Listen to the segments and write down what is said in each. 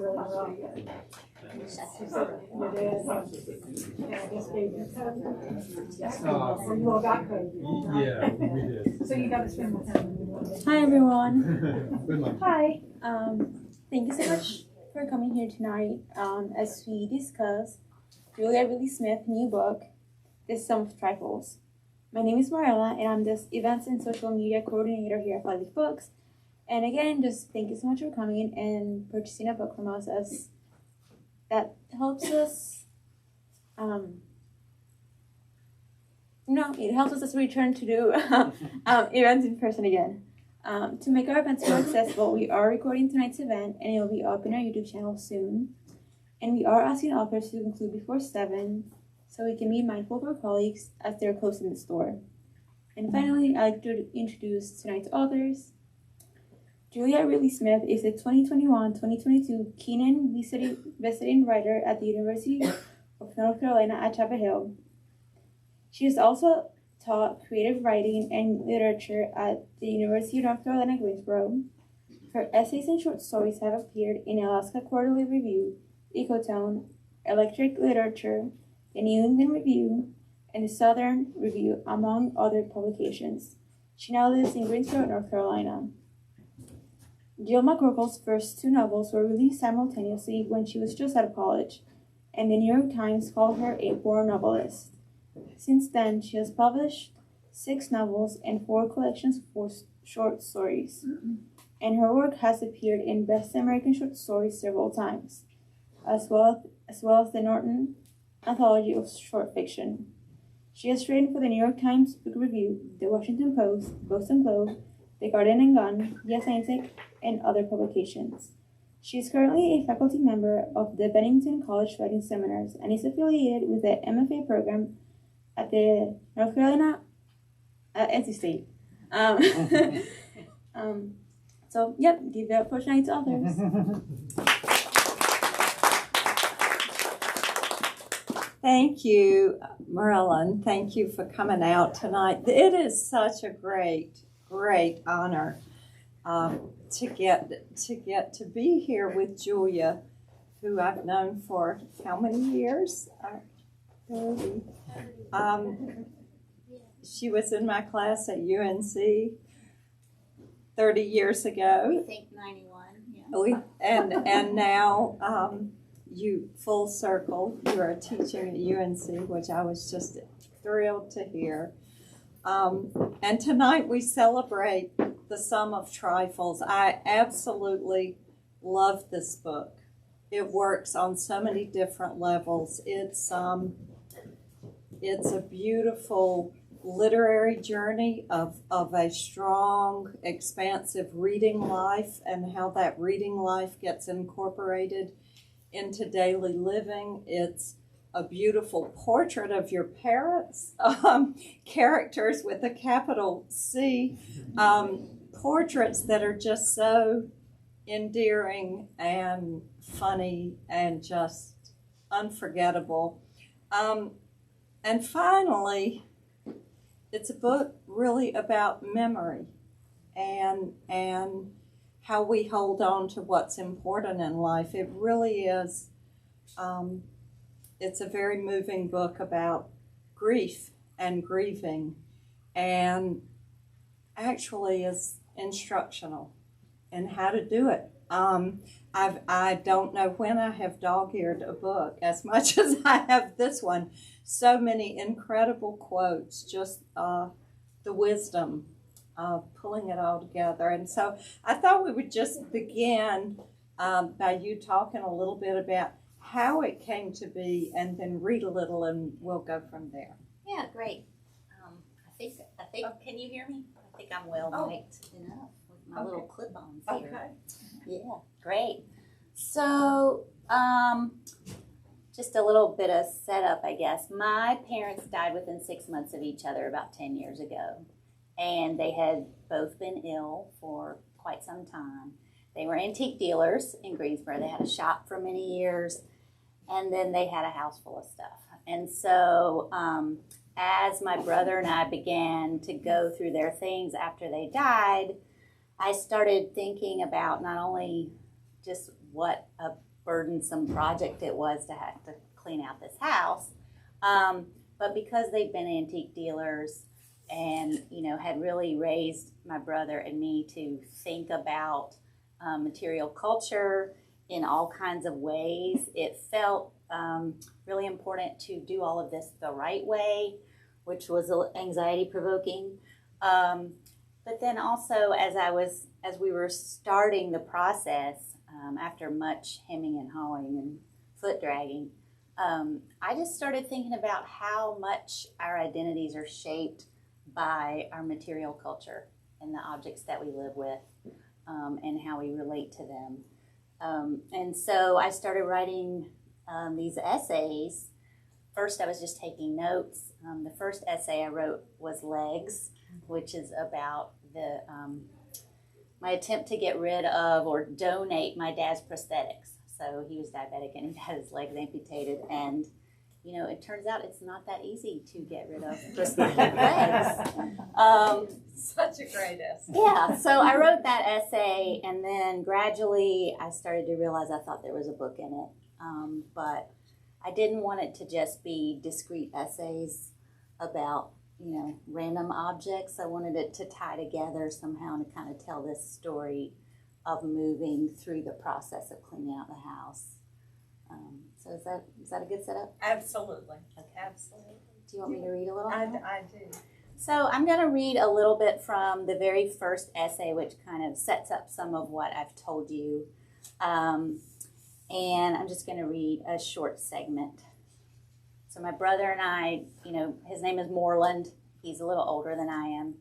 really well. Your dad, I guess gave you or you all got COVID. Yeah, we did. So you got to spend more time with me. Hi everyone. Good luck. Hi. Thank you so much for coming here tonight. As we discuss Ridley Smith's new book, SUM of Trifles. My name is Marella, and I'm the Events and Social Media Coordinator here at Flyleaf Books. And again, just thank you so much for coming and purchasing a book from us, as that helps us. It helps us as we return to do events in person again. To make our events more accessible, we are recording tonight's event, and it will be up in our YouTube channel soon. And we are asking authors to conclude before 7, so we can be mindful of our colleagues as they're closing the store. And finally, I'd like to introduce tonight's authors. Ridley Smith is a 2021-2022 Kenan visiting writer at the University of North Carolina at Chapel Hill. She has also taught creative writing and literature at the University of North Carolina, Greensboro. Her essays and short stories have appeared in Alaska Quarterly Review, Ecotone, Electric Literature, the New England Review, and the Southern Review, among other publications. She now lives in Greensboro, North Carolina. Jill McCorkle's first 2 novels were released simultaneously when she was just out of college, and the New York Times called her a born novelist. Since then, she has published 6 novels and 4 collections of short stories, and her work has appeared in Best American Short Stories several times, as well as the Norton Anthology of Short Fiction. She has written for the New York Times Book Review, the Washington Post, Boston Globe, The Guardian and Gun, The Atlantic, and other publications. She is currently a faculty member of the Bennington College Writing Seminars and is affiliated with the MFA program at the North Carolina NC State. Give it up for tonight's authors. Thank you, Marilyn. Thank you for coming out tonight. It is such a great honor to get to be here with Julia, who I've known for how many years? 30. She was in my class at UNC 30 years ago. I think 91. Yeah. And now you full circle. You are teaching at UNC, which I was just thrilled to hear. And tonight we celebrate the SUM of Trifles. I absolutely love this book. It works on so many different levels. It's a beautiful literary journey of a strong, expansive reading life, and how that reading life gets incorporated into daily living. It's a beautiful portrait of your parents, characters with a capital C, portraits that are just so endearing and funny and just unforgettable. And finally, it's a book really about memory and how we hold on to what's important in life. It really is, it's a very moving book about grief and grieving, and actually is instructional in how to do it. I don't know when I have dog-eared a book as much as I have this one. So many incredible quotes, just the wisdom of pulling it all together. And so I thought we would just begin by you talking a little bit about how it came to be, and then read a little, and we'll go from there. Yeah, great. I think. Can you hear me? I think I'm well mic'd enough with my little clip-ons here. Okay. Yeah, great. So, just a little bit of setup, I guess. My parents died within 6 months of each other about 10 years ago, and they had both been ill for quite some time. They were antique dealers in Greensboro. They had a shop for many years, and then they had a house full of stuff. And so as my brother and I began to go through their things after they died, I started thinking about not only just what a burdensome project it was to have to clean out this house. But because they'd been antique dealers and, had really raised my brother and me to think about material culture in all kinds of ways, it felt really important to do all of this the right way, which was anxiety provoking. But then also as we were starting the process, after much hemming and hawing and foot dragging, I just started thinking about how much our identities are shaped by our material culture and the objects that we live with, and how we relate to them. And so I started writing these essays. First, I was just taking notes. The first essay I wrote was Legs, which is about my attempt to get rid of or donate my dad's prosthetics. So he was diabetic and he had his legs amputated, and it turns out it's not that easy to get rid of prosthetic legs. Such a great essay. Yeah, so I wrote that essay, and then gradually I started to realize I thought there was a book in it, but I didn't want it to just be discrete essays about random objects. I wanted it to tie together somehow and to kind of tell this story of moving through the process of cleaning out the house. So is that a good setup? Absolutely. Okay. Absolutely. Do you want me to read a little? I do. So I'm going to read a little bit from the very first essay, which kind of sets up some of what I've told you. And I'm just going to read a short segment. So my brother and I, his name is Moreland. He's a little older than I am.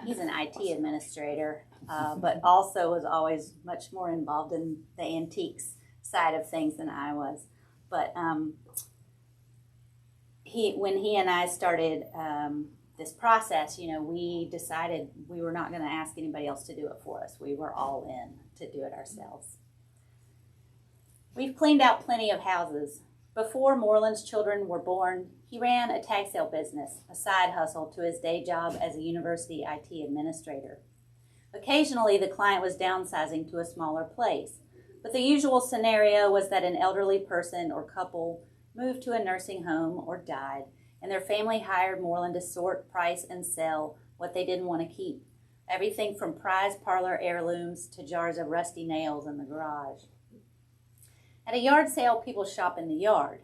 He's an IT administrator, but also was always much more involved in the antiques side of things than I was. But when he and I started this process, we decided we were not going to ask anybody else to do it for us. We were all in to do it ourselves. We've cleaned out plenty of houses. Before Moreland's children were born, he ran a tag sale business, a side hustle to his day job as a university IT administrator. Occasionally, the client was downsizing to a smaller place, but the usual scenario was that an elderly person or couple moved to a nursing home or died, and their family hired Moreland to sort, price, and sell what they didn't want to keep, everything from prize parlor heirlooms to jars of rusty nails in the garage. At a yard sale, people shop in the yard.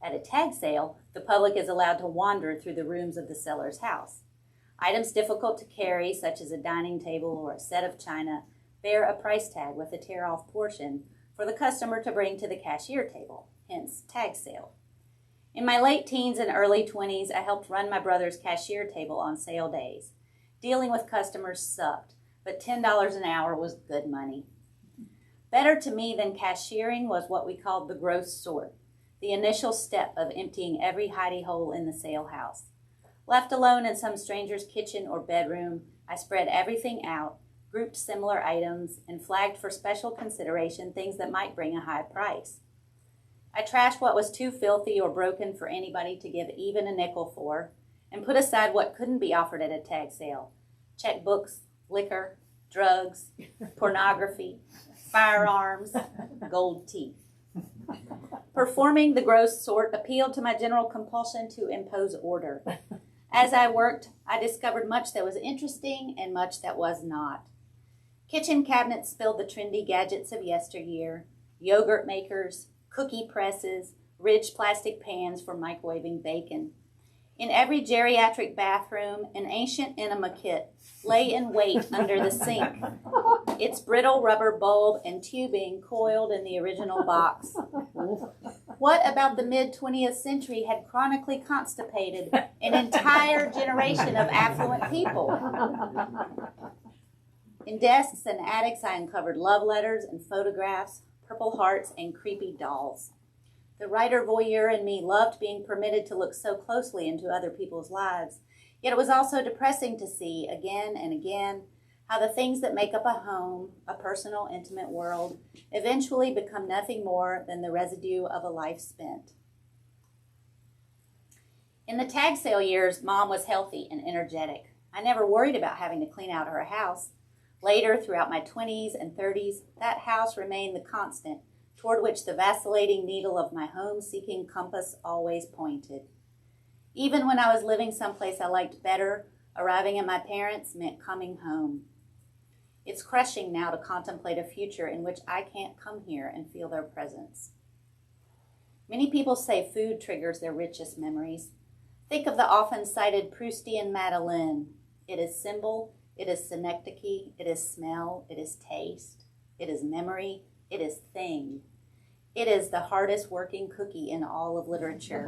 At a tag sale, the public is allowed to wander through the rooms of the seller's house. Items difficult to carry, such as a dining table or a set of china, bear a price tag with a tear-off portion for the customer to bring to the cashier table, hence tag sale. In my late teens and early 20s, I helped run my brother's cashier table on sale days. Dealing with customers sucked, but $10 an hour was good money. Better to me than cashiering was what we called the gross sort, the initial step of emptying every hidey hole in the sale house. Left alone in some stranger's kitchen or bedroom, I spread everything out, grouped similar items, and flagged for special consideration things that might bring a high price. I trashed what was too filthy or broken for anybody to give even a nickel for, and put aside what couldn't be offered at a tag sale: checkbooks, liquor, drugs, pornography, firearms, gold teeth. Performing the gross sort appealed to my general compulsion to impose order. As I worked, I discovered much that was interesting and much that was not. Kitchen cabinets spilled the trendy gadgets of yesteryear: yogurt makers, cookie presses, ridged plastic pans for microwaving bacon. In every geriatric bathroom, an ancient enema kit lay in wait under the sink, its brittle rubber bulb and tubing coiled in the original box. What about the mid-20th century had chronically constipated an entire generation of affluent people? In desks and attics, I uncovered love letters and photographs, Purple Hearts, and creepy dolls. The writer voyeur in me loved being permitted to look so closely into other people's lives, yet it was also depressing to see, again and again, how the things that make up a home, a personal, intimate world, eventually become nothing more than the residue of a life spent. In the tag sale years, Mom was healthy and energetic. I never worried about having to clean out her house. Later, throughout my 20s and 30s, that house remained the constant, toward which the vacillating needle of my home-seeking compass always pointed. Even when I was living someplace I liked better, arriving at my parents' meant coming home. It's crushing now to contemplate a future in which I can't come here and feel their presence. Many people say food triggers their richest memories. Think of the often cited Proustian Madeleine. It is symbol, it is synecdoche, it is smell, it is taste, it is memory, it is thing. It is the hardest working cookie in all of literature.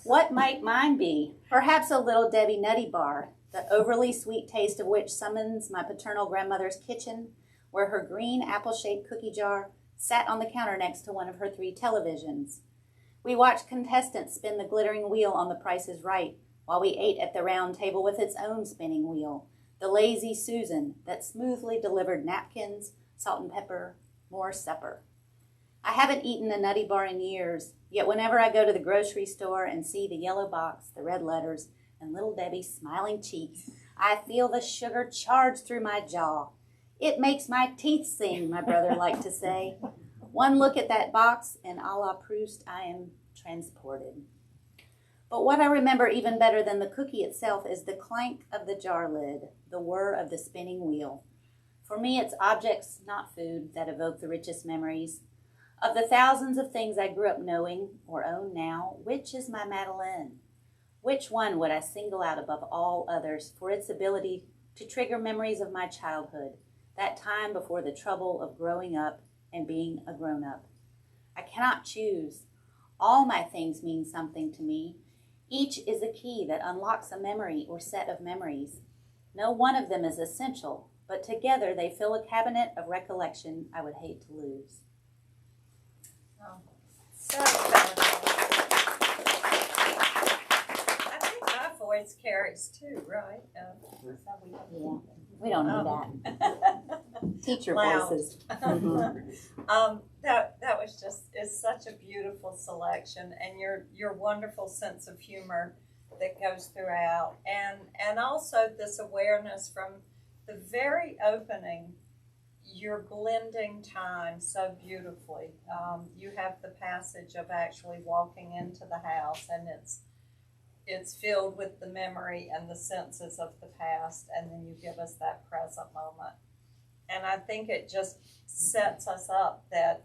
What might mine be? Perhaps a little Debbie Nutty Bar, the overly sweet taste of which summons my paternal grandmother's kitchen, where her green apple-shaped cookie jar sat on the counter next to one of her 3 televisions. We watched contestants spin the glittering wheel on The Price is Right, while we ate at the round table with its own spinning wheel, the lazy Susan that smoothly delivered napkins, salt and pepper, more supper. I haven't eaten a Nutty Bar in years, yet whenever I go to the grocery store and see the yellow box, the red letters, and little Debbie's smiling cheeks, I feel the sugar charge through my jaw. It makes my teeth sing, my brother liked to say. One look at that box, and a la Proust, I am transported. But what I remember even better than the cookie itself is the clank of the jar lid, the whir of the spinning wheel. For me, it's objects, not food, that evoke the richest memories. Of the thousands of things I grew up knowing or own now, which is my Madeleine? Which one would I single out above all others for its ability to trigger memories of my childhood, that time before the trouble of growing up and being a grown-up? I cannot choose. All my things mean something to me. Each is a key that unlocks a memory or set of memories. No one of them is essential, but together they fill a cabinet of recollection I would hate to lose. Oh, so valuable. I think my voice carries too, right? Yeah, we don't need that. Teacher Loud. voices. That was just is such a beautiful selection, and your wonderful sense of humor that goes throughout, and also this awareness from the very opening. You're blending time so beautifully. You have the passage of actually walking into the house, and it's filled with the memory and the senses of the past, and then you give us that present moment. And I think it just sets us up that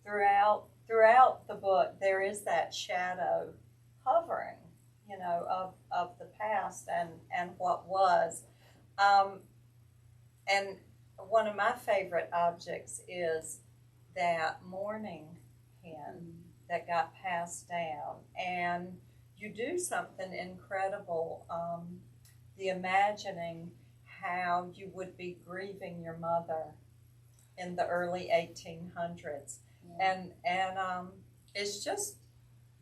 throughout the book there is that shadow hovering, of the past and what was. And one of my favorite objects is that mourning pen that got passed down. And you do something incredible, the imagining how you would be grieving your mother in the early 1800s. Yeah. And it's just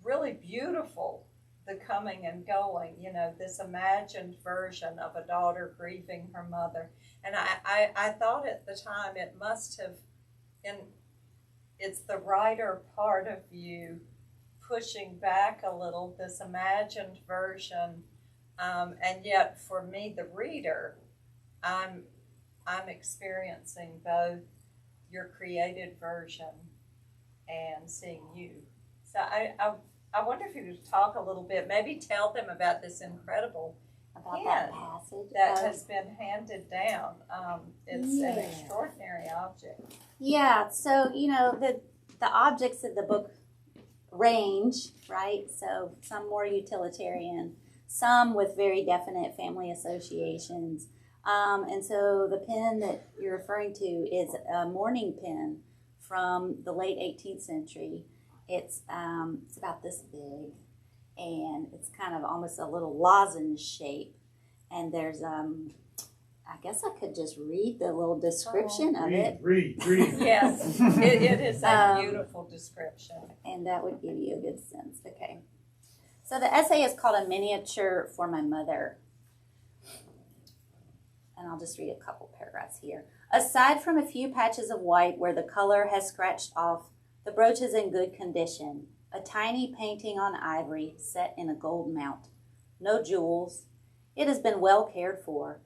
really beautiful, the coming and going, this imagined version of a daughter grieving her mother. And I thought at the time it must have, it's the writer part of you pushing back a little, this imagined version, and yet for me, the reader, I'm experiencing both your created version and seeing you. So I wonder if you could talk a little bit, maybe tell them about this incredible About that passage that has been handed down. It's an extraordinary object. Yeah, so the objects of the book range, right? So some more utilitarian, some with very definite family associations. And so the pen that you're referring to is a mourning pen from the late 18th century. It's about this big, and it's kind of almost a little lozenge shape. And there's, I guess I could just read the little description of it. Read. Yes, it is a beautiful description. And that would give you a good sense. Okay. So the essay is called A Miniature for My Mother. And I'll just read a couple paragraphs here. Aside from a few patches of white where the color has scratched off, the brooch is in good condition. A tiny painting on ivory set in a gold mount. No jewels. It has been well cared for.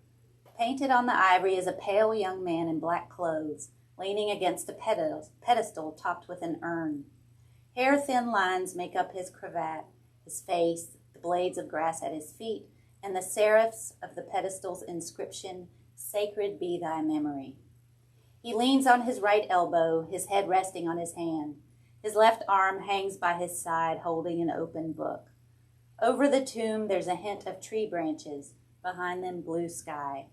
Painted on the ivory is a pale young man in black clothes, leaning against a pedestal topped with an urn. Hair-thin lines make up his cravat, his face, the blades of grass at his feet, and the serifs of the pedestal's inscription, "Sacred be thy memory." He leans on his right elbow, his head resting on his hand. His left arm hangs by his side, holding an open book. Over the tomb, there's a hint of tree branches, behind them blue sky.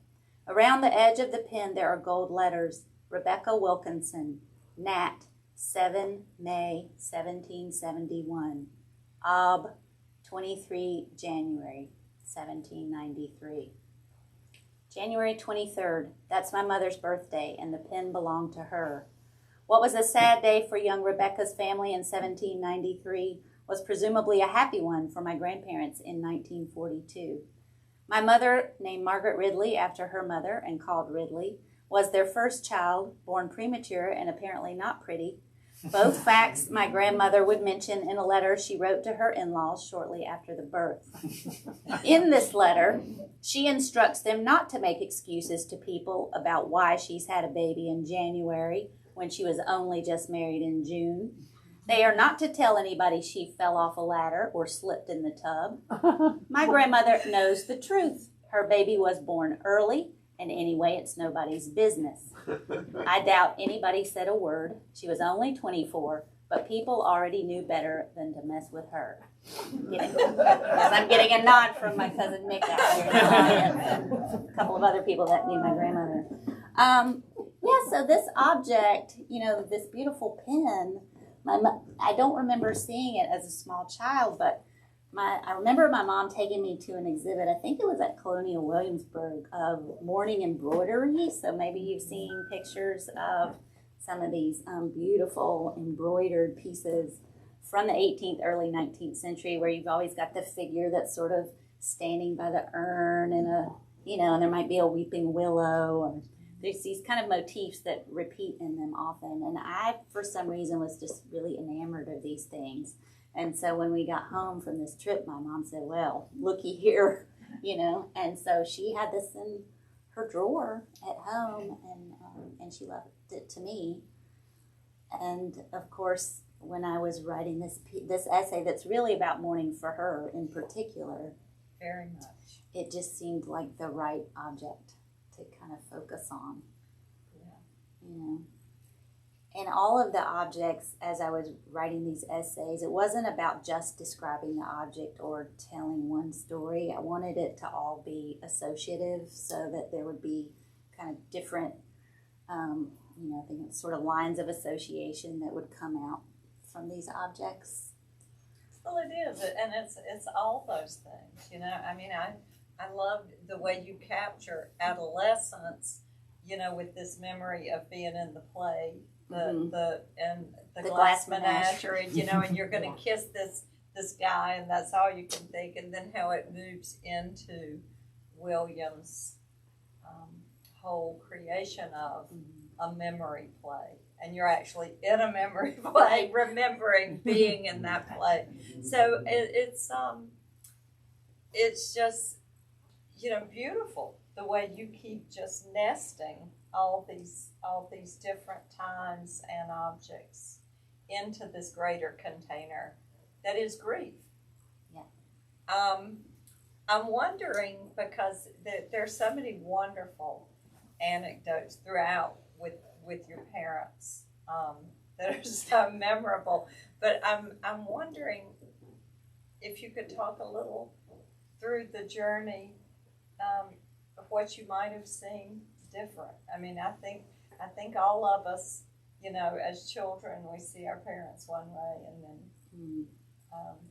Around the edge of the pen, there are gold letters, Rebecca Wilkinson, Nat, 7 May 1771, Ob, 23 January 1793. January 23rd, that's my mother's birthday, and the pen belonged to her. What was a sad day for young Rebecca's family in 1793 was presumably a happy one for my grandparents in 1942. My mother, named Margaret Ridley after her mother and called Ridley, was their first child, born premature and apparently not pretty. Both facts my grandmother would mention in a letter she wrote to her in-laws shortly after the birth. In this letter, she instructs them not to make excuses to people about why she's had a baby in January when she was only just married in June. They are not to tell anybody she fell off a ladder or slipped in the tub. My grandmother knows the truth. Her baby was born early, and anyway, it's nobody's business. I doubt anybody said a word. She was only 24, but people already knew better than to mess with her. Yes, I'm getting a nod from my cousin Mick out here in the audience and a couple of other people that knew my grandmother. So this object, this beautiful pen, I don't remember seeing it as a small child, but I remember my mom taking me to an exhibit, I think it was at Colonial Williamsburg, of morning embroidery. So maybe you've seen pictures of some of these beautiful embroidered pieces from the 18th, early 19th century, where you've always got the figure that's sort of standing by the urn and and there might be a weeping willow, or there's these kind of motifs that repeat in them often. And I, for some reason, was just really enamored of these things. And so when we got home from this trip, my mom said, well, looky here, And so she had this in her drawer at home, and she left it to me. And, of course, when I was writing this essay that's really about mourning for her in particular, very much, it just seemed like the right object to kind of focus on. Yeah. And all of the objects, as I was writing these essays, it wasn't about just describing the object or telling one story. I wanted it to all be associative so that there would be kind of different, I think it's sort of lines of association that would come out from these objects. Well, it is, and it's all those things, I love the way you capture adolescence, with this memory of being in the play, the glass menagerie, and you're going to kiss this guy, and that's all you can think, and then how it moves into William's whole creation of a memory play, and you're actually in a memory play, remembering being in that play. So it's just beautiful the way you keep just nesting all these different times and objects into this greater container that is grief. Yeah. I'm wondering, because there's so many wonderful anecdotes throughout with your parents that are so memorable, but I'm wondering if you could talk a little through the journey of what you might have seen different. I think all of us, as children, we see our parents one way, and then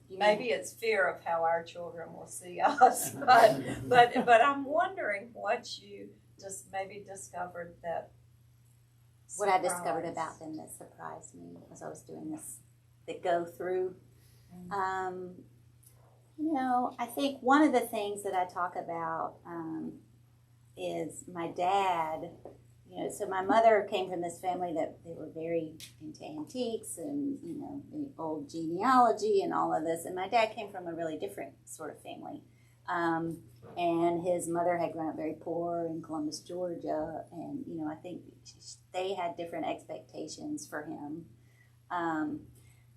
maybe it's fear of how our children will see us. But I'm wondering what you just maybe discovered that. What I discovered about them that surprised me as I was doing the go through. I think one of the things that I talk about is my dad. So my mother came from this family that they were very into antiques and, the old genealogy and all of this. And my dad came from a really different sort of family. And his mother had grown up very poor in Columbus, Georgia, and I think they had different expectations for him.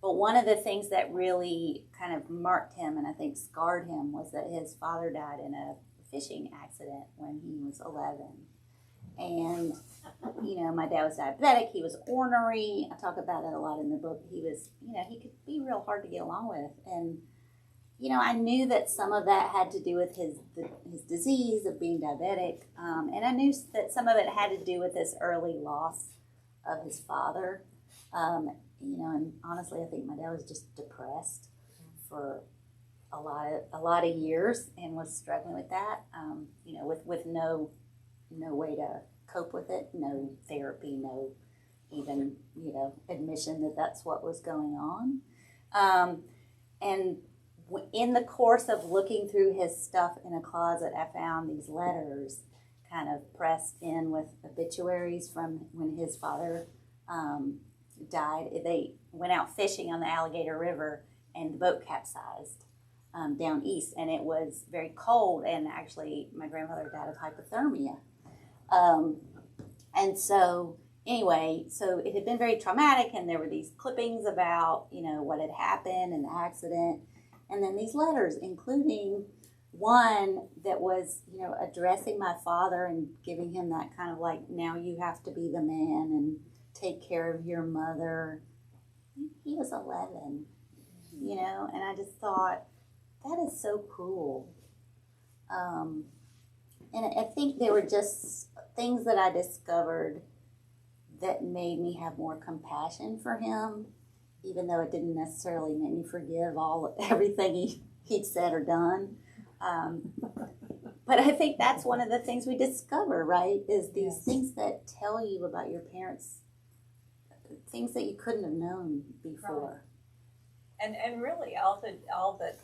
But one of the things that really kind of marked him and I think scarred him was that his father died in a fishing accident when he was 11. And, my dad was diabetic. He was ornery. I talk about it a lot in the book. He was, he could be real hard to get along with. And, I knew that some of that had to do with his disease of being diabetic. And I knew that some of it had to do with this early loss of his father. And honestly, I think my dad was just depressed for a lot of years and was struggling with that. With no way to cope with it, no therapy, no even admission that that's what was going on. And in the course of looking through his stuff in a closet, I found these letters kind of pressed in with obituaries from when his father died. They went out fishing on the Alligator River and the boat capsized down east, and it was very cold, and actually my grandfather died of hypothermia. And so anyway, so it had been very traumatic, and there were these clippings about what had happened in the accident, and then these letters, including one that was addressing my father and giving him that kind of like, now you have to be the man and take care of your mother. He was 11, and I just thought, that is so cruel. And I think there were just things that I discovered that made me have more compassion for him, even though it didn't necessarily make me forgive everything he'd said or done. But I think that's one of the things we discover, right, is these things that tell you about your parents, things that you couldn't have known before. Right. And really all that,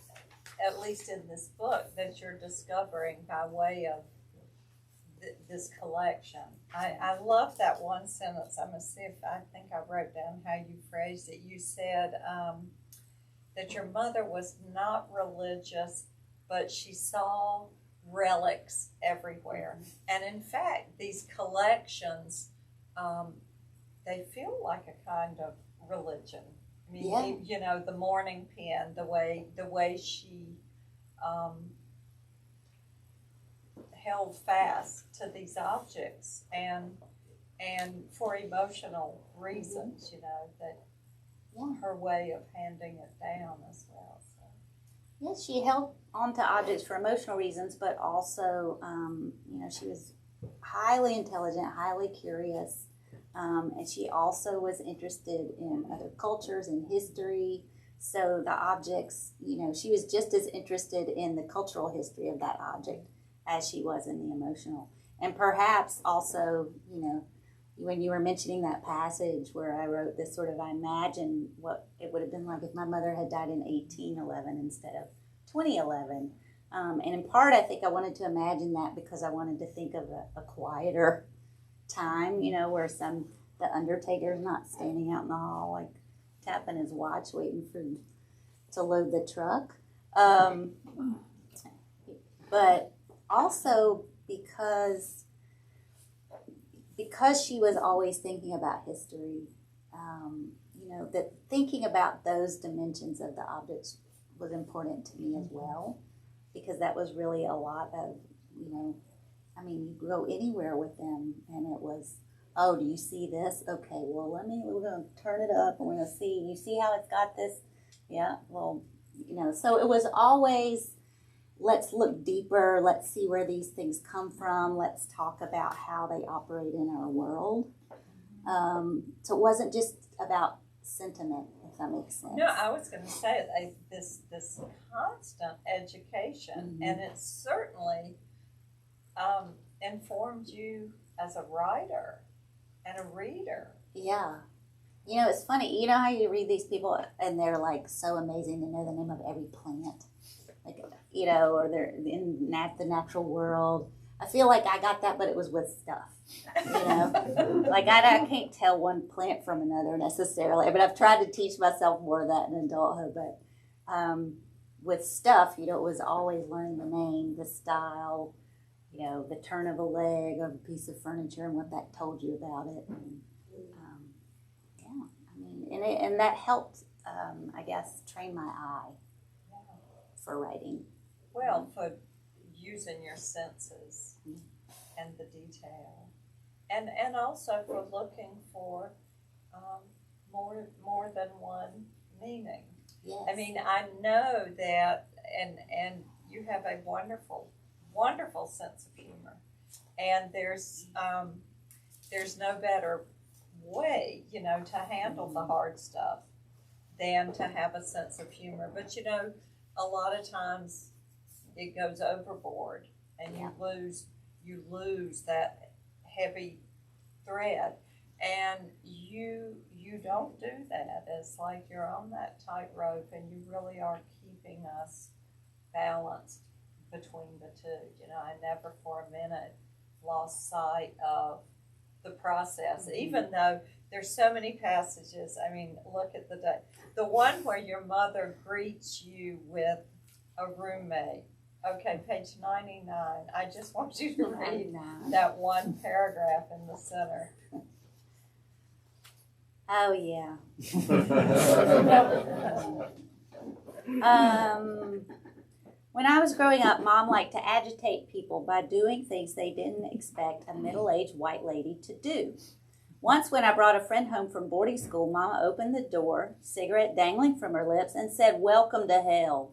at least in this book, that you're discovering by way of this collection. I love that one sentence. I'm going to see if I think I wrote down how you phrased it. You said that your mother was not religious, but she saw relics everywhere. And in fact, these collections, they feel like a kind of religion. I mean, the mourning pen, the way she held fast to these objects, and for emotional reasons, that her way of handing it down as well. So. Yes, she held onto objects for emotional reasons, but also, she was highly intelligent, highly curious, and she also was interested in other cultures and history. So the objects, she was just as interested in the cultural history of that object as she was in the emotional. And perhaps also, when you were mentioning that passage where I wrote this I imagine what it would have been like if my mother had died in 1811 instead of 2011. And in part, I think I wanted to imagine that because I wanted to think of a quieter time, where the undertaker's not standing out in the hall, like tapping his watch, waiting to load the truck. But also because she was always thinking about history, that thinking about those dimensions of the objects was important to me as well, because that was really a lot of, you go anywhere with them, and it was, oh, do you see this? Okay, well, we're going to turn it up, and we're going to see, you see how it's got this? Yeah, well, so it was always, let's look deeper, let's see where these things come from, let's talk about how they operate in our world. So it wasn't just about sentiment, if that makes sense. No, I was going to say this constant education, and it certainly informed you as a writer and a reader. Yeah. It's funny. You know how you read these people and they're like so amazing, they know the name of every plant, or they're in the natural world. I feel like I got that, but it was with stuff, Like I can't tell one plant from another necessarily, but I've tried to teach myself more of that in adulthood. But with stuff, you know, it was always learning the name, the style, you know, the turn of a leg of a piece of furniture and what that told you about it. And, yeah, I mean, and that helped, I guess, train my eye for writing. Well, for using your senses and the detail, and also for looking for more than one meaning. Yes. I mean, I know that, and you have a wonderful sense of humor, and there's no better way, you know, to handle the hard stuff than to have a sense of humor. But you know, a lot of times it goes overboard, and you lose that heavy thread, and you don't do that. It's like you're on that tightrope, and you really are keeping us balanced between the two. You know, I never for a minute lost sight of the process, even though there's so many passages. I mean, look at the one where your mother greets you with a roommate. Okay, page 99. I just want you to read that one paragraph in the center. Oh, yeah. When I was growing up, Mom liked to agitate people by doing things they didn't expect a middle-aged white lady to do. Once when I brought a friend home from boarding school, Mama opened the door, cigarette dangling from her lips, and said, "Welcome to hell."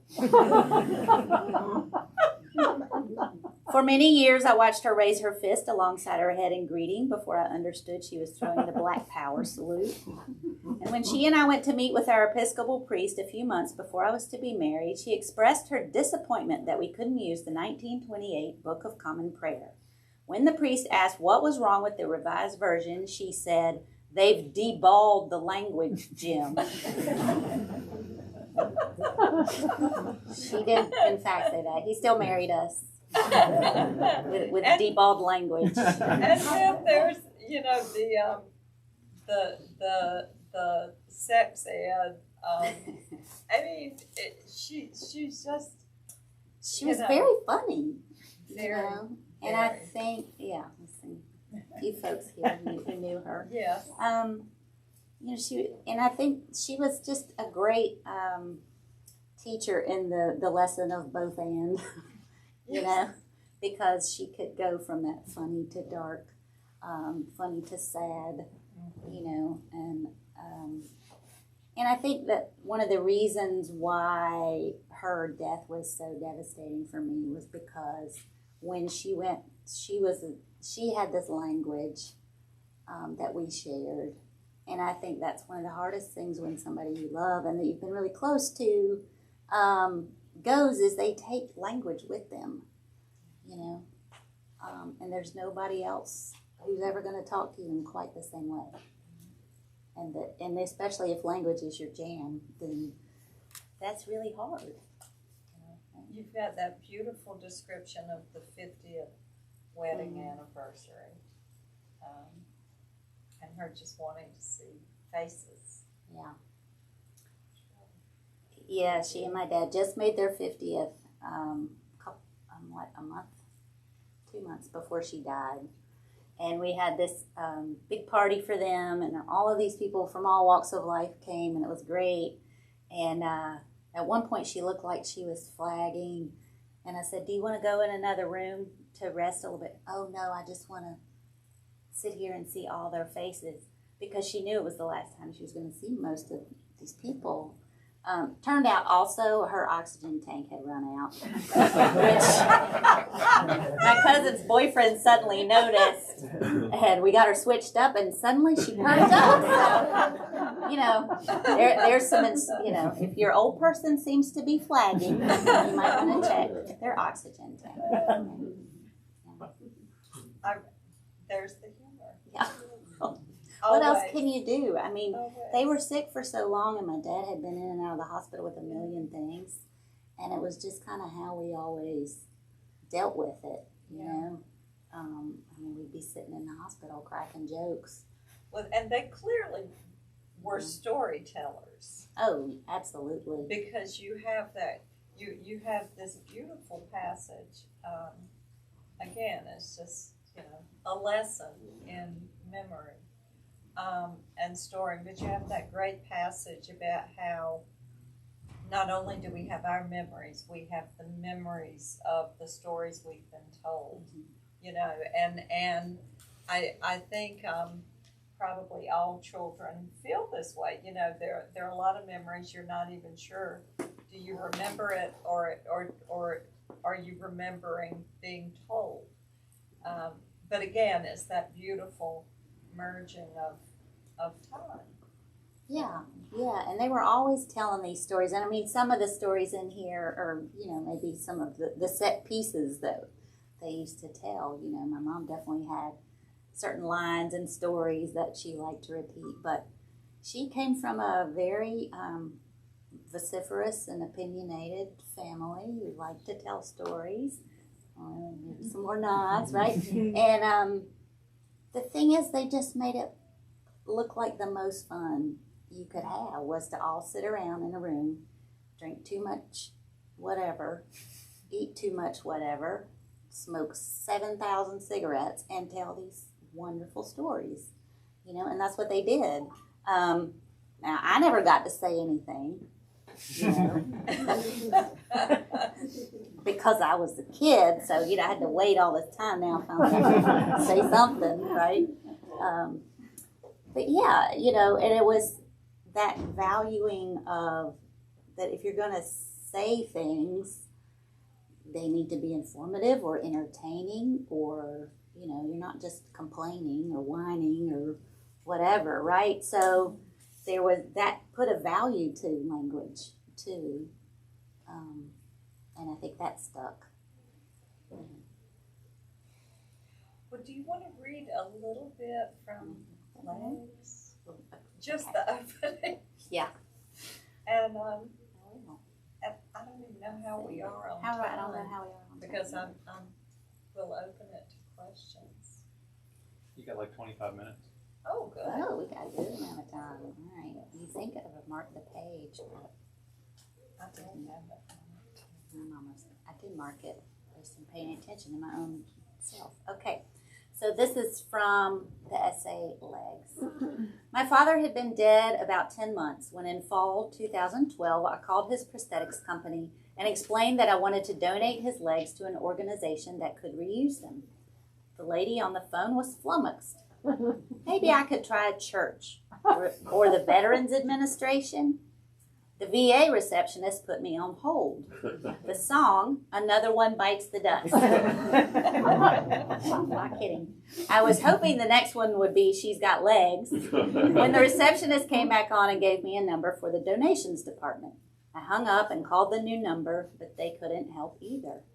For many years, I watched her raise her fist alongside her head in greeting before I understood she was throwing the Black Power salute. And when she and I went to meet with our Episcopal priest a few months before I was to be married, she expressed her disappointment that we couldn't use the 1928 Book of Common Prayer. When the priest asked what was wrong with the Revised Version, she said, "They've deballed the language, Jim." She did, in fact, say that. He still married us with deballed language. And then there's, you know, the sex ed. I mean, she's just. She was very funny. Very. You know? And I think, let's see, a few folks here who knew her. Yes. You know, I think she was just a great teacher in the lesson of both and, you know, because she could go from that funny to dark, funny to sad, you know, and I think that one of the reasons why her death was so devastating for me was because when she went, she had this language that we shared. And I think that's one of the hardest things when somebody you love and that you've been really close to goes is they take language with them, you know. And there's nobody else who's ever going to talk to you in quite the same way. And especially if language is your jam, then that's really hard. You've got that beautiful description of the 50th wedding anniversary, and her just wanting to see faces. Yeah. Yeah, she and my dad just made their 50th, 2 months before she died. And we had this big party for them, and all of these people from all walks of life came, and it was great. And at one point, she looked like she was flagging, and I said, "Do you want to go in another room to rest a little bit?" "Oh, no, I just want to sit here and see all their faces," because she knew it was the last time she was going to see most of these people. Turned out also her oxygen tank had run out, which my cousin's boyfriend suddenly noticed, and we got her switched up, and suddenly she perked up. So, you know, there's some, you know, if your old person seems to be flagging, you might want to check their oxygen tank. There's the humor. Yeah. What else can you do? I mean, they were sick for so long, and my dad had been in and out of the hospital with a million things, and it was just kind of how we always dealt with it, you know? I mean, we'd be sitting in the hospital cracking jokes. Well, and they clearly were storytellers. Oh, absolutely. Because you have that, you have this beautiful passage. Again, it's just, a lesson in memory and storing. But you have that great passage about how not only do we have our memories, we have the memories of the stories we've been told, and I think probably all children feel this way. There are a lot of memories you're not even sure. Do you remember it, or are you remembering being told? But again, it's that beautiful merging of time. Yeah, and they were always telling these stories. And I mean, some of the stories in here are, maybe some of the set pieces that they used to tell. My mom definitely had certain lines and stories that she liked to repeat, but she came from a very vociferous and opinionated family who liked to tell stories. Maybe some more nods, right? And the thing is, they just made it look like the most fun you could have was to all sit around in a room, drink too much whatever, eat too much whatever, smoke 7,000 cigarettes, and tell these wonderful stories, and that's what they did. Now, I never got to say anything, because I was the kid, so, I had to wait all this time now if I'm to say something, right? But yeah, and it was that valuing of that if you're going to say things, they need to be informative or entertaining, or, you're not just complaining or whining or whatever, right? So there was that put a value to language too. And I think that stuck. Well, do you want to read a little bit from Legs? Just the opening. Yeah. And I don't even know how we are on time. I don't know how we are on time. Because we'll open it to questions. You got like 25 minutes. Oh, good. Oh, we got a good amount of time. All right. You think of a mark the page, but I don't have it. I did mark it. Just in paying attention to my own self. Okay. So this is from the essay Legs. My father had been dead about 10 months when in fall 2012 I called his prosthetics company and explained that I wanted to donate his legs to an organization that could reuse them. The lady on the phone was flummoxed. Maybe I could try a church or the Veterans Administration. The VA receptionist put me on hold. The song, Another One Bites the Dust. I'm not kidding. I was hoping the next one would be She's Got Legs. When the receptionist came back on and gave me a number for the donations department, I hung up and called the new number, but they couldn't help either.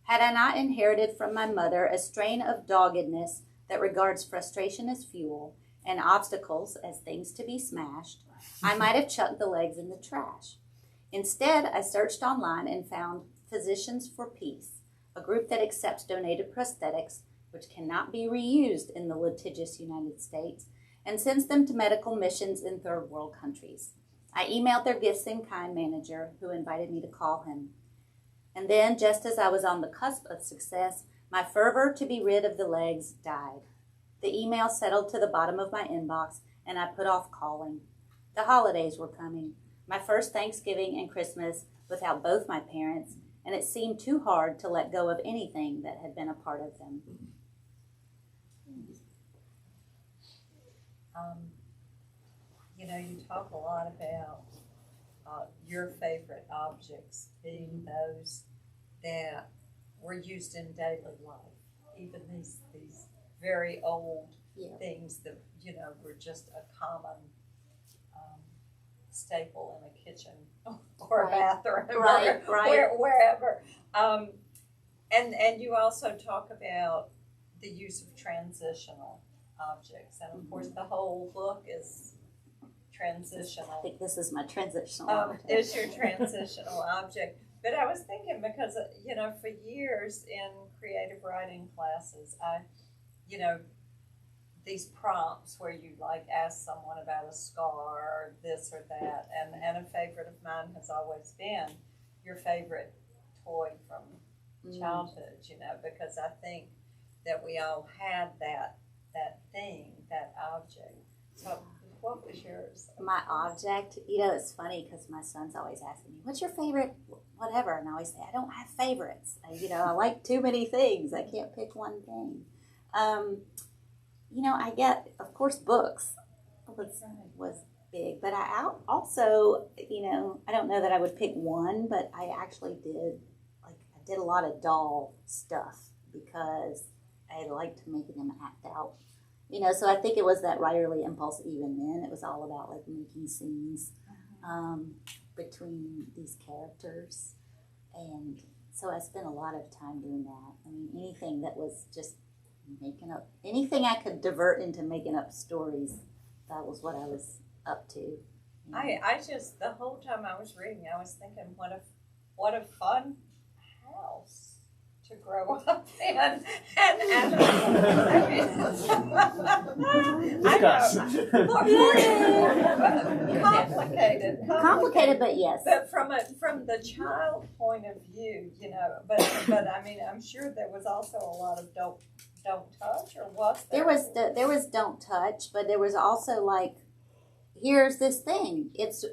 Had I not inherited from my mother a strain of doggedness that regards frustration as fuel and obstacles as things to be smashed, I might have chucked the legs in the trash. Instead, I searched online and found Physicians for Peace, a group that accepts donated prosthetics, which cannot be reused in the litigious United States, and sends them to medical missions in third world countries. I emailed their gifts in kind manager, who invited me to call him. And then, just as I was on the cusp of success, my fervor to be rid of the legs died. The email settled to the bottom of my inbox, and I put off calling. The holidays were coming, my first Thanksgiving and Christmas without both my parents, and it seemed too hard to let go of anything that had been a part of them. You talk a lot about your favorite objects being those that were used in daily life, even these very old things that were just a common staple in a kitchen or a bathroom or wherever. And you also talk about the use of transitional objects, and of course the whole book is transitional. I think this is my transitional object. Is your transitional object. But I was thinking, because for years in creative writing classes, these prompts where you ask someone about a scar or this or that, and a favorite of mine has always been, your favorite toy from childhood, you know, because I think that we all had that thing, that object. So what was yours? My object, you know, it's funny because my son's always asking me, what's your favorite whatever? And I always say, I don't have favorites. You know, I like too many things. I can't pick one thing. You know, I get, of course, books was big. But I also, you know, I don't know that I would pick one, but I actually did, like, I did a lot of doll stuff because I liked making them act out. You know, so I think it was that writerly impulse even then. It was all about, like, making scenes between these characters. And so I spent a lot of time doing that. I mean, anything that was just making up, anything I could divert into making up stories, that was what I was up to. You know? I just, the whole time I was reading, I was thinking, what a fun house to grow up in. And Complicated, but yes. But from the child point of view, you know, but I mean, I'm sure there was also a lot of don't touch, or was there? There was don't touch, but there was also, like, here's this thing. It's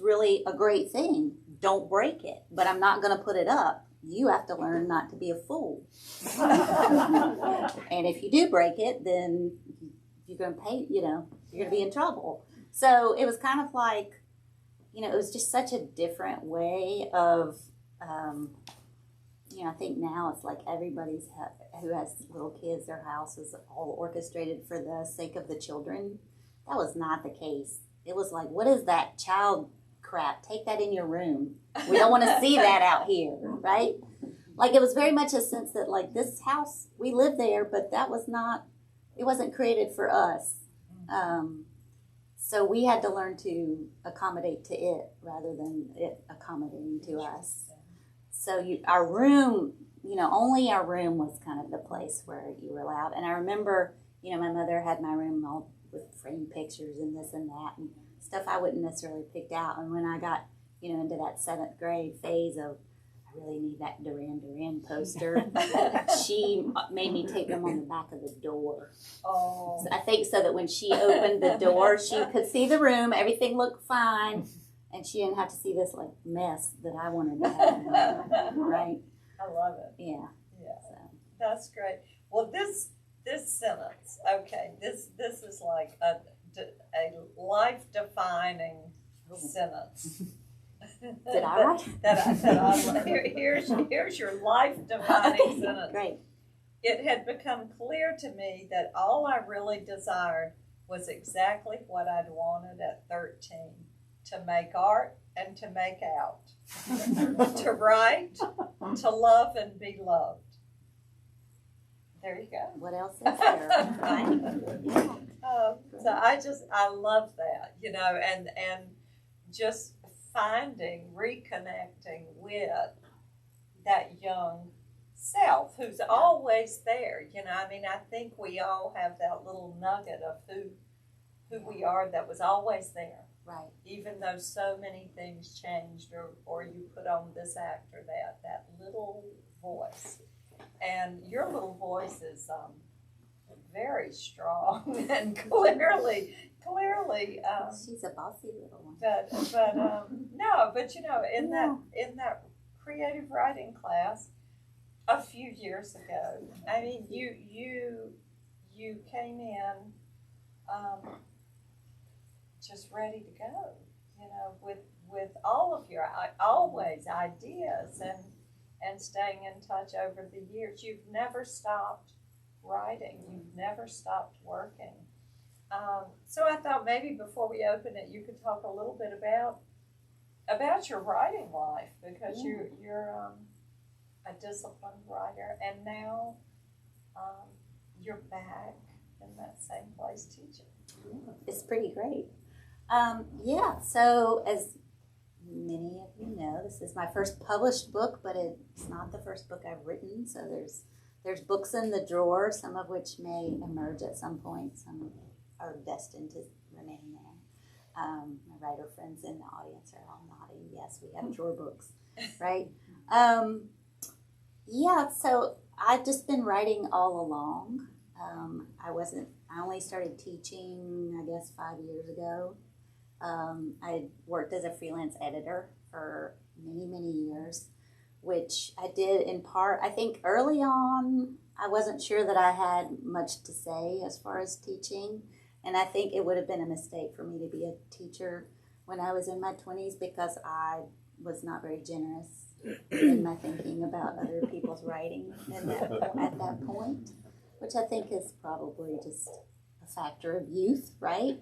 really a great thing. Don't break it, but I'm not going to put it up. You have to learn not to be a fool. And if you do break it, then you're going to pay, you know, you're going to be in trouble. So it was kind of like, you know, it was just such a different way of, you know, I think now it's like everybody's who has little kids, their house is all orchestrated for the sake of the children. That was not the case. It was like, what is that child crap? Take that in your room. We don't want to see that out here, right? Like, it was very much a sense that, like, this house, we live there, but that was not, it wasn't created for us. So we had to learn to accommodate to it rather than it accommodating to us. So our room, you know, only our room was kind of the place where you were allowed. And I remember, you know, my mother had my room all with framed pictures and this and that and stuff I wouldn't necessarily picked out. And when I got, you know, into that 7th grade phase of, I really need that Duran Duran poster, she made me take them on the back of the door. Oh. So I think so that when she opened the door, she could see the room, everything looked fine, and she didn't have to see this, like, mess that I wanted to have, right? I love it. Yeah. Yeah. So. That's great. Well, this sentence, okay, this is like a life-defining sentence. Did I write? Here's your life-defining sentence. Great. It had become clear to me that all I really desired was exactly what I'd wanted at 13, to make art and to make out, to write, to love and be loved. There you go. What else is there? So I love that, you know, and just reconnecting with that young self who's always there, you know. I mean, I think we all have that little nugget of who we are that was always there. Right. Even though so many things changed, or you put on this act or that little voice. And your little voice is very strong and clearly. She's a bossy little one. But you know, in that creative writing class a few years ago, I mean, you came in just ready to go, you know, with all of your always ideas and staying in touch over the years. You've never stopped writing. You've never stopped working. So I thought maybe before we open it, you could talk a little bit about your writing life, because you're a disciplined writer, and now you're back in that same place teaching. It's pretty great. So as many of you know, this is my first published book, but it's not the first book I've written. So there's books in the drawer, some of which may emerge at some point. Some are destined to remain there. My writer friends in the audience are all nodding. Yes, we have drawer books, right? Yeah, so I've just been writing all along. I only started teaching, I guess, 5 years ago. I worked as a freelance editor for many, many years, which I did in part. I think early on, I wasn't sure that I had much to say as far as teaching. And I think it would have been a mistake for me to be a teacher when I was in my 20s because I was not very generous in my thinking about other people's writing at that point, which I think is probably just a factor of youth, right?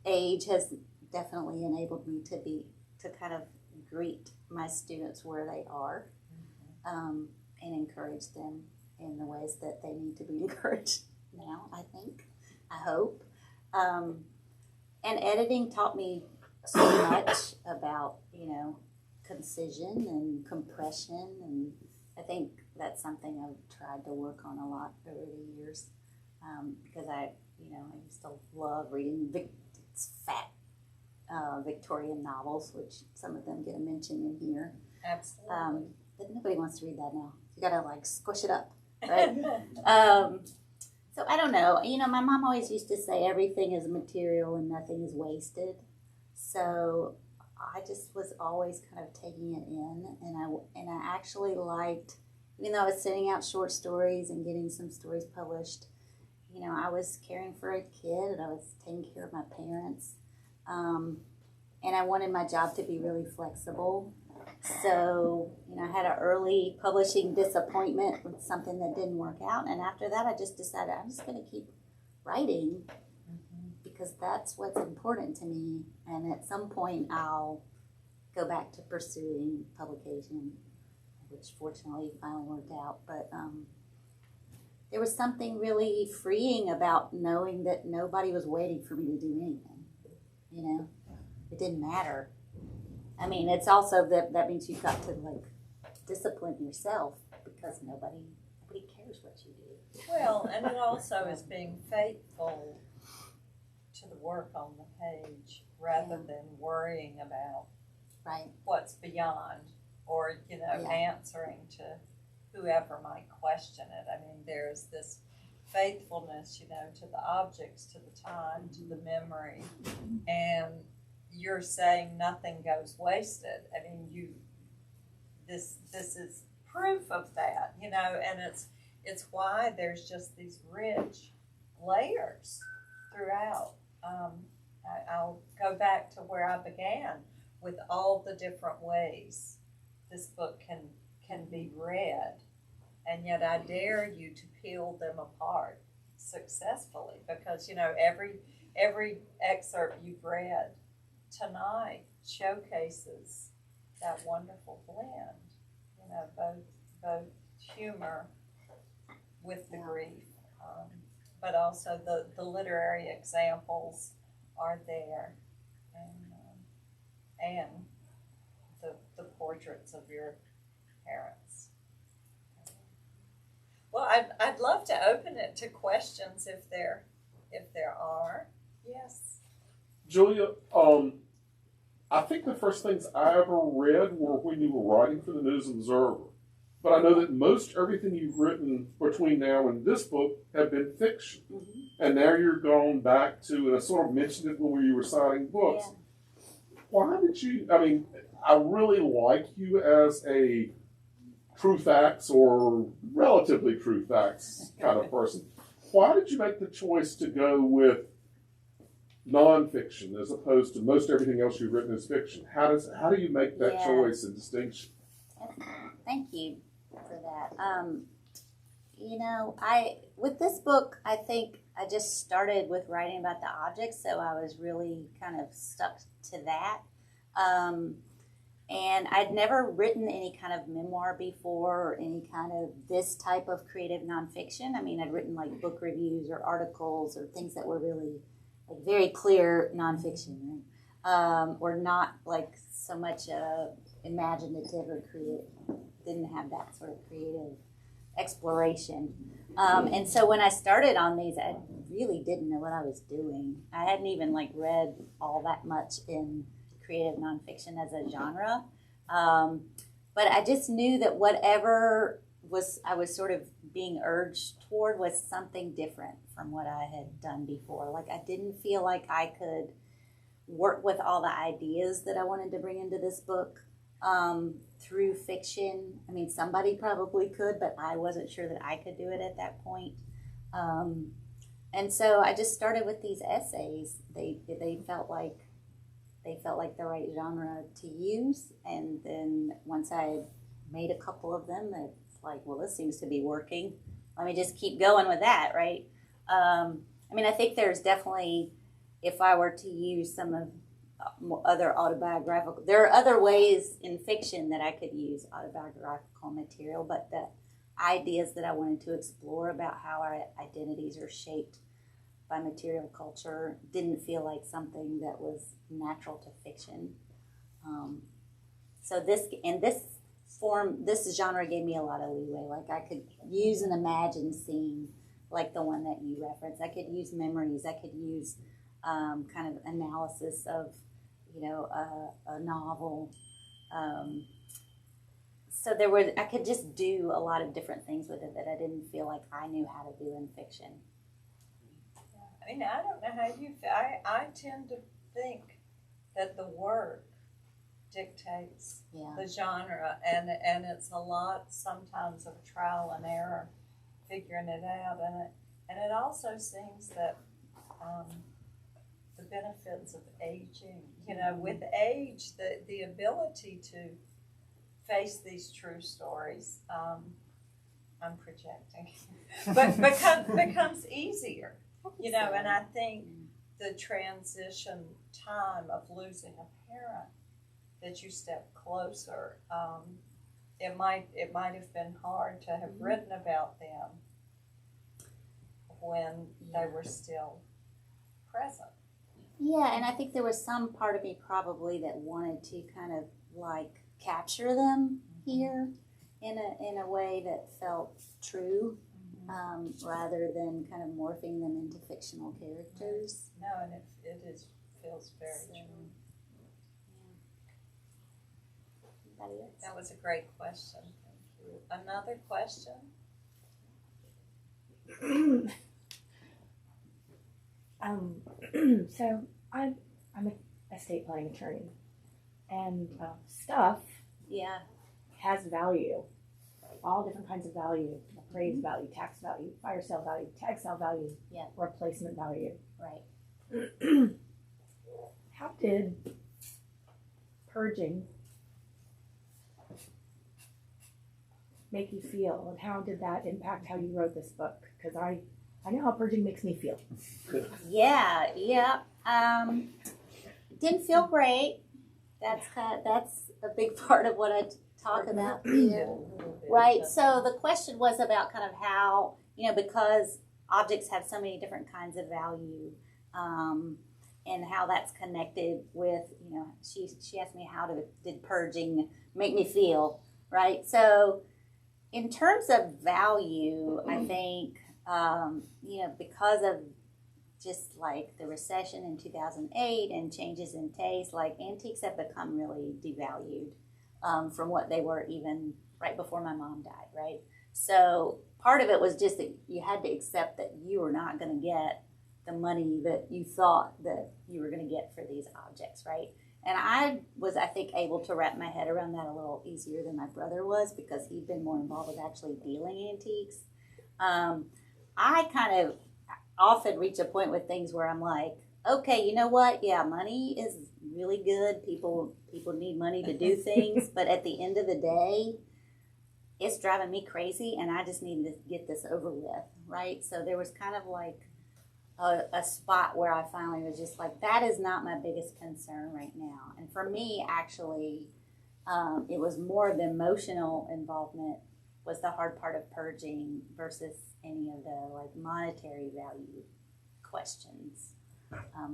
Age has definitely enabled me to kind of greet my students where they are, and encourage them in the ways that they need to be encouraged now, I think, I hope. And editing taught me so much about, concision and compression, and I think that's something I've tried to work on a lot over the years, because I used to love reading fat Victorian novels, which some of them get a mention in here. Absolutely. But nobody wants to read that now. You gotta squish it up, right? So I don't know. My mom always used to say everything is material and nothing is wasted. So I just was always kind of taking it in, and I actually liked, even though I was sending out short stories and getting some stories published, I was caring for a kid and I was taking care of my parents, and I wanted my job to be really flexible. So, I had an early publishing disappointment with something that didn't work out. And after that, I just decided I'm just going to keep writing because that's what's important to me. And at some point, I'll go back to pursuing publication, which fortunately finally worked out. But there was something really freeing about knowing that nobody was waiting for me to do anything. It didn't matter. I mean, it's also that means you've got to discipline yourself because nobody cares what you do. Well, and it also is being faithful to the work on the page rather than worrying about what's beyond or, answering to whoever might question it. I mean, there's this faithfulness, to the objects, to the time, to the memory, and you're saying nothing goes wasted. I mean, this is proof of that, and it's why there's just these rich layers throughout. I'll go back to where I began with all the different ways this book can be read, and yet I dare you to peel them apart successfully because every excerpt you've read tonight showcases that wonderful blend, both humor with the grief, but also the literary examples are there, and the portraits of your parents. Well, I'd love to open it to questions if there are. Yes. Julia, I think the first things I ever read were when you were writing for the News Observer. But I know that most everything you've written between now and this book have been fiction. Mm-hmm. And now you're going back to, and I sort of mentioned it when you were citing books. Yeah. Why did you, I really like you as a true facts or relatively true facts kind of person. Why did you make the choice to go with nonfiction as opposed to most everything else you've written as fiction? How do you make that choice and distinction? Thank you for that. With this book, I think I just started with writing about the objects, so I was really kind of stuck to that. And I'd never written any kind of memoir before or any kind of this type of creative nonfiction. I'd written book reviews or articles or things that were really very clear nonfiction, right? Or not so much imaginative or creative. Didn't have that sort of creative exploration. And so when I started on these, I really didn't know what I was doing. I hadn't even like read all that much in creative nonfiction as a genre. But I just knew that whatever I was sort of being urged toward was something different from what I had done before. Like I didn't feel like I could work with all the ideas that I wanted to bring into this book through fiction. I mean, somebody probably could, but I wasn't sure that I could do it at that point. And so I just started with these essays. They felt like the right genre to use. And then once I made a couple of them, it's like, well, this seems to be working. Let me just keep going with that, right? I mean, I think there's definitely, if I were to use some of other autobiographical, there are other ways in fiction that I could use autobiographical material, but the ideas that I wanted to explore about how our identities are shaped by material culture didn't feel like something that was natural to fiction. So this genre gave me a lot of leeway. Like I could use an imagined scene like the one that you referenced. I could use memories. I could use kind of analysis of, a novel. So I could just do a lot of different things with it that I didn't feel like I knew how to do in fiction. I mean, I don't know how you feel. I tend to think that the work dictates the genre, and it's a lot sometimes of trial and error, figuring it out, and it also seems that the benefits of aging, with age, the ability to face these true stories, I'm projecting, but becomes easier, and I think the transition time of losing a parent, that you step closer, it might have been hard to have written about them when they were still present. Yeah, and I think there was some part of me probably that wanted to kind of like capture them here in a way that felt true, rather than kind of morphing them into fictional characters. No, and it feels very true. Yeah. That was a great question. Thank you. Another question? So I'm an estate planning attorney, and stuff has value, all different kinds of value: appraised value, tax value, fire sale value, tag sale value, replacement value. Right. How did purging make you feel, and how did that impact how you wrote this book? Because I know how purging makes me feel. Yeah. Didn't feel great. That's a big part of what I talk about here. Right. So the question was about kind of how, because objects have so many different kinds of value, and how that's connected with, she asked me did purging make me feel, right? So in terms of value, I think, because of just like the recession in 2008 and changes in taste, like antiques have become really devalued from what they were even right before my mom died, right? So part of it was just that you had to accept that you were not going to get the money that you thought that you were going to get for these objects, right? And I was, I think, able to wrap my head around that a little easier than my brother was, because he'd been more involved with actually dealing antiques. I kind of often reach a point with things where I'm like, okay, you know what? Yeah, money is really good. People need money to do things, but at the end of the day, it's driving me crazy, and I just need to get this over with, right? So there was kind of like a spot where I finally was just like, that is not my biggest concern right now. And for me, actually, it was more of the emotional involvement was the hard part of purging versus any of the like monetary value questions.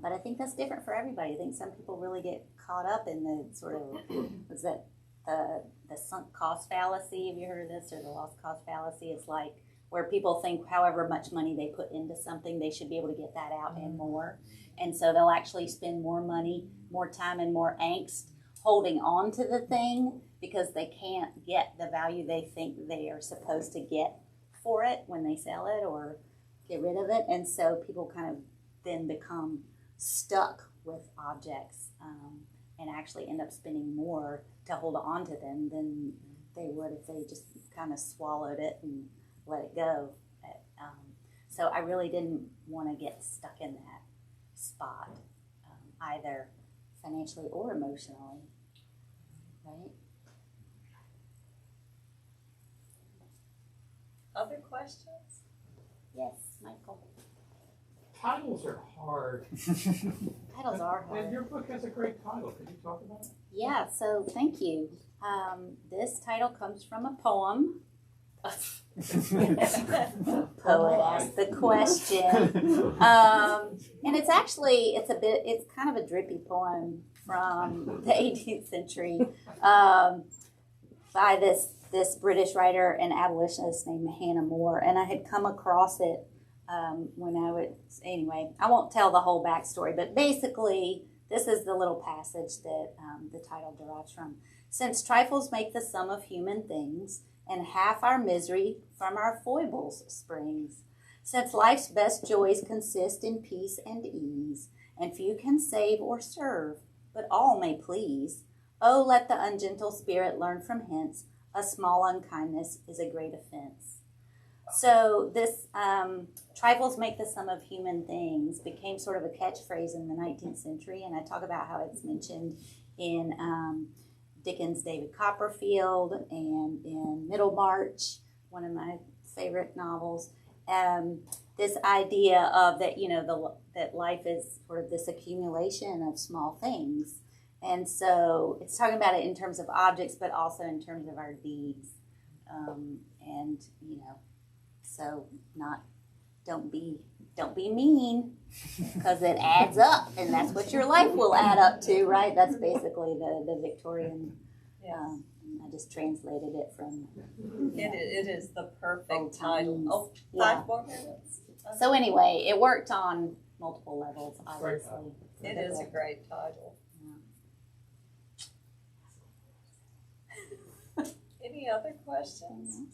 But I think that's different for everybody. I think some people really get caught up in the sort of, what's that the sunk cost fallacy. Have you heard of this, or the lost cost fallacy? It's like where people think however much money they put into something, they should be able to get that out and more. And so they'll actually spend more money, more time, and more angst holding on to the thing because they can't get the value they think they are supposed to get for it when they sell it or get rid of it. And so people kind of then become stuck with objects and actually end up spending more to hold on to them than they would if they just kind of swallowed it and let it go. So I really didn't want to get stuck in that spot, either financially or emotionally, right? Other questions? Yes, Michael. Titles are hard. Titles are hard. And your book has a great title. Could you talk about it? Yeah, so thank you. This title comes from a poem. Poet asked the question. And it's kind of a drippy poem from the 18th century by this British writer and abolitionist named Hannah More. And I had come across it anyway, I won't tell the whole backstory, but basically this is the little passage that the title derives from. Since trifles make the sum of human things, and half our misery from our foibles springs, since life's best joys consist in peace and ease, and few can save or serve, but all may please, oh, let the ungentle spirit learn from hence, a small unkindness is a great offense. So this trifles make the sum of human things became sort of a catchphrase in the 19th century, and I talk about how it's mentioned in Dickens' David Copperfield and in Middlemarch, one of my favorite novels. This idea of that, that life is sort of this accumulation of small things. And so it's talking about it in terms of objects, but also in terms of our deeds. So don't be mean, because it adds up, and that's what your life will add up to, right? That's basically the Victorian. Yes. I just translated it from. It is the perfect title. Oh, Yeah. 5 more minutes. So anyway, it worked on multiple levels, obviously. It is a great title. Any other questions?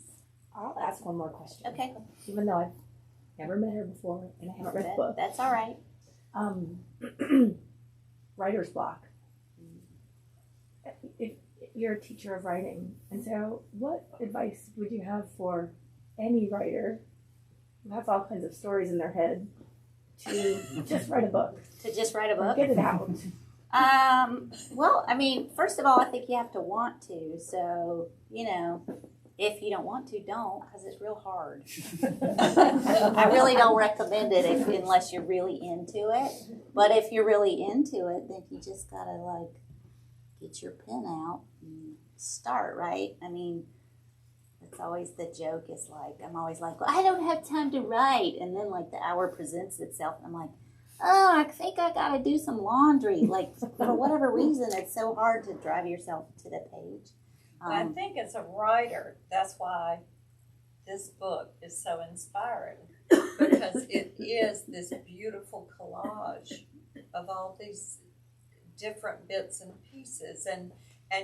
I'll ask one more question. Okay. Even though I've never met her before and I haven't read the book. That's all right. Writer's block. If you're a teacher of writing, and so what advice would you have for any writer who has all kinds of stories in their head to just write a book? To just write a book? Get it out. Well, I mean, first of all, I think you have to want to. So, if you don't want to, don't, because it's real hard. I really don't recommend it unless you're really into it. But if you're really into it, then you just gotta get your pen out and start, right? I mean, it's always the joke is I'm always well, I don't have time to write, and then the hour presents itself, and I'm like, oh, I think I gotta do some laundry. For whatever reason, it's so hard to drive yourself to the page. I think as a writer, that's why this book is so inspiring, because it is this beautiful collage of all these different bits and pieces, and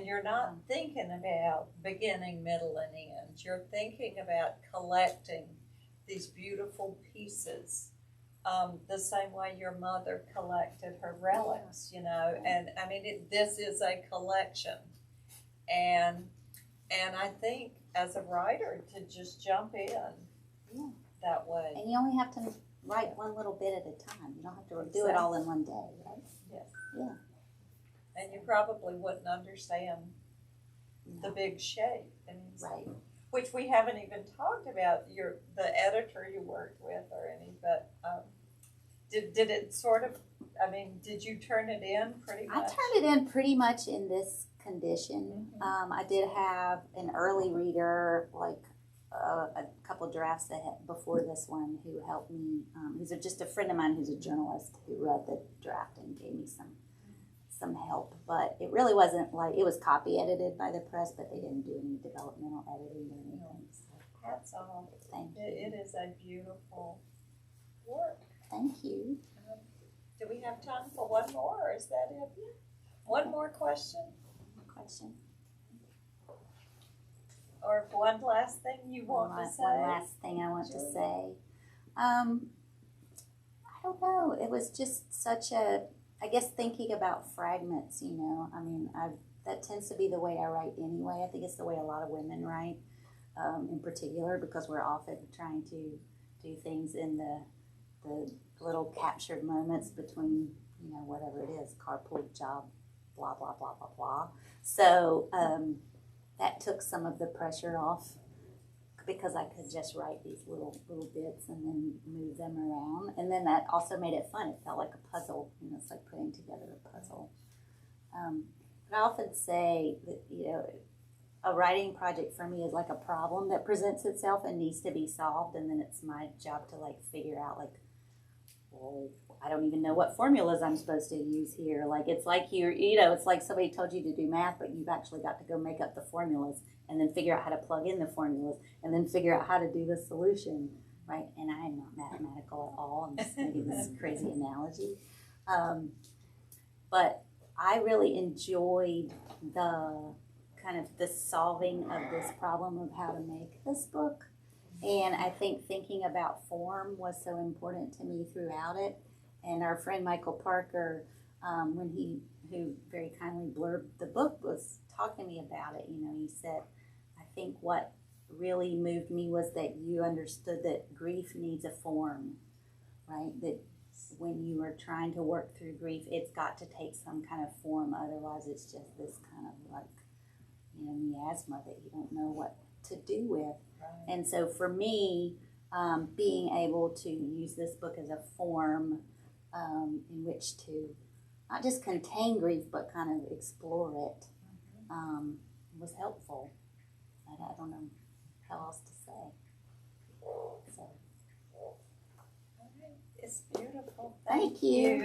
you're not thinking about beginning, middle, and end. You're thinking about collecting these beautiful pieces, the same way your mother collected her relics, and I mean, this is a collection. And I think as a writer to just jump in that way. And you only have to write one little bit at a time. You don't have to do it all in one day, right? Yes. Yeah. And you probably wouldn't understand the big shape. Right. Which we haven't even talked about the editor you worked with or any, but did it sort of, did you turn it in pretty much? I turned it in pretty much in this condition. Mm-hmm. I did have an early reader, a couple drafts before this one, who helped me. Who's just a friend of mine who's a journalist who read the draft and gave me some some help, but it really wasn't like, it was copy edited by the press, but they didn't do any developmental editing or anything. So, That's all. thank you. It is a beautiful work. Thank you. Do we have time for one more, or is that it? One more question? Question? Or one last thing you want to say? One last thing I want to say. I don't know. It was just such a, I guess thinking about fragments, you know, I mean, that tends to be the way I write anyway. I think it's the way a lot of women write, in particular, because we're often trying to do things in the little captured moments between, you know, whatever it is, carpool job, blah, blah, blah, blah, blah. So that took some of the pressure off, because I could just write these little bits and then move them around. And then that also made it fun. It felt like a puzzle. You know, it's like putting together a puzzle. But I often say that, you know, a writing project for me is like a problem that presents itself and needs to be solved. And then it's my job to like figure out like, well, I don't even know what formulas I'm supposed to use here. Like, it's like you know, it's like somebody told you to do math, but you've actually got to go make up the formulas and then figure out how to plug in the formulas and then figure out how to do the solution, right? And I am not mathematical at all. I'm just making this crazy analogy. But I really enjoyed the kind of the solving of this problem of how to make this book. And I think thinking about form was so important to me throughout it. And our friend Michael Parker, who very kindly blurbed the book, was talking to me about it. You know, he said, I think what really moved me was that you understood that grief needs a form, right? That when you are trying to work through grief, it's got to take some kind of form. Otherwise, it's just this kind of like, you know, miasma that you don't know what to do with. Right. And so for me, being able to use this book as a form in which to not just contain grief, but kind of explore it, was helpful. I don't know how else to say. So. It's beautiful. Thank you.